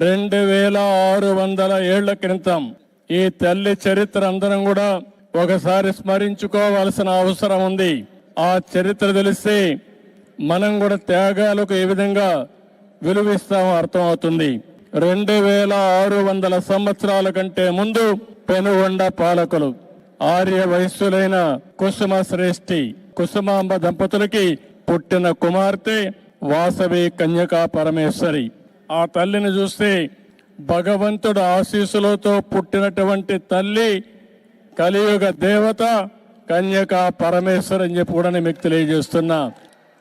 2600 ఏళ్ల క్రితం ఈ తల్లి చరిత్ర అందరం కూడా ఒకసారి స్మరించుకోవాల్సిన అవసరం ఉంది. ఆ చరిత్ర తెలిస్తే మనం కూడా త్యాగాలకు ఏ విధంగా విలువిస్తామో అర్థమవుతుంది. 2600 సంవత్సరాల కంటే ముందు పెనుగొండ పాలకులు ఆర్య వయస్సులైన కుసుమ శ్రేష్ఠి కుసుమాంబ దంపతులకి పుట్టిన కుమార్తె వాసవి కన్యకా పరమేశ్వరి. ఆ తల్లిని చూస్తే భగవంతుడు ఆశీస్సులతో పుట్టినటువంటి తల్లి కలియుగ దేవత కన్యకా పరమేశ్వరి అని చెప్పి కూడా మీకు తెలియజేస్తున్నా.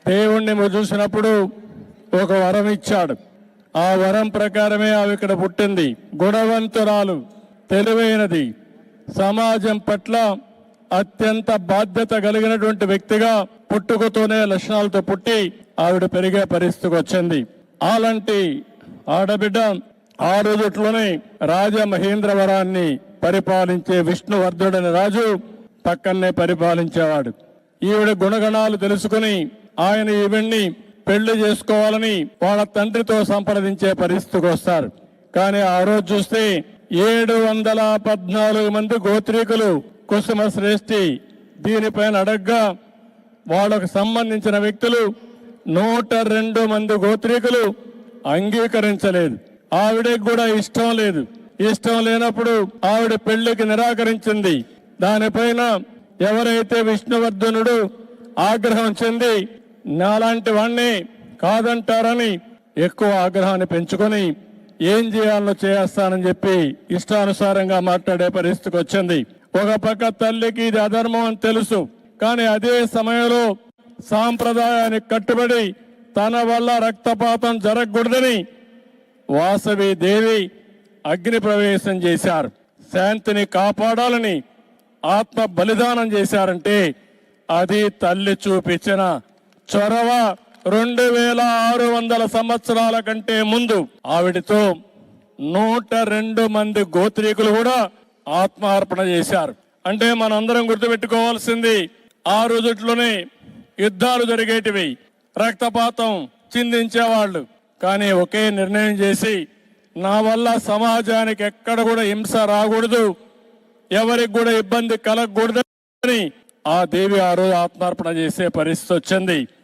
దేవుణ్ణి చూసినప్పుడు ఒక వరం ఇచ్చాడు. ఆ వరం ప్రకారమే ఆమె ఇక్కడ పుట్టింది. గుణవంతురాలు, తెలివైనది, సమాజం పట్ల అత్యంత బాధ్యత కలిగినటువంటి వ్యక్తిగా పుట్టుకతోనే లక్షణాలతో పుట్టి ఆవిడ పెరిగే పరిస్థితికి వచ్చింది. అలాంటి ఆడబిడ్డ ఆ రోజుట్లోనే రాజమహేంద్రవరాన్ని పరిపాలించే విష్ణువర్ధుడని రాజు పక్కనే పరిపాలించేవాడు. ఈవిడ గుణగణాలు తెలుసుకుని ఆయన ఈవిడ్ని పెళ్లి చేసుకోవాలని వాళ్ళ తండ్రితో సంప్రదించే పరిస్థితికి వస్తారు. కానీ ఆ రోజు చూస్తే 714 మంది గోత్రీకులు కుసుమ శ్రేష్ఠి దీనిపైన అడగ్గా వాళ్ళకు సంబంధించిన వ్యక్తులు 102 మంది గోత్రీకులు అంగీకరించలేదు. ఆవిడకి కూడా ఇష్టం లేదు. ఇష్టం లేనప్పుడు ఆవిడ పెళ్లికి నిరాకరించింది. దానిపైన ఎవరైతే విష్ణువర్ధనుడు ఆగ్రహం చెంది నాలాంటి వాణ్ణి కాదంటారని ఎక్కువ ఆగ్రహాన్ని పెంచుకొని ఏం చేయాలో చేస్తానని చెప్పి ఇష్టానుసారంగా మాట్లాడే పరిస్థితికి వచ్చింది. ఒక పక్క తల్లికి ఇది అధర్మం అని తెలుసు, కానీ అదే సమయంలో సాంప్రదాయానికి కట్టుబడి తన వల్ల రక్తపాతం జరగకూడదని వాసవి దేవి అగ్ని ప్రవేశం చేశారు. శాంతిని కాపాడాలని ఆత్మ బలిదానం చేశారంటే అది తల్లి చూపించిన చొరవ. 2600 సంవత్సరాల కంటే ముందు ఆవిడతో 102 మంది గోత్రీకులు కూడా ఆత్మార్పణ చేశారు. అంటే మనందరం గుర్తుపెట్టుకోవాల్సింది, ఆ రోజుట్లోనే యుద్ధాలు జరిగేటివి, రక్తపాతం చిందించేవాళ్ళు. కానీ ఒకే నిర్ణయం చేసి నా వల్ల సమాజానికి ఎక్కడ కూడా హింస రాకూడదు, ఎవరికి కూడా ఇబ్బంది కలగకూడదని ఆ దేవి ఆ రోజు ఆత్మార్పణ చేసే పరిస్థితి వచ్చింది.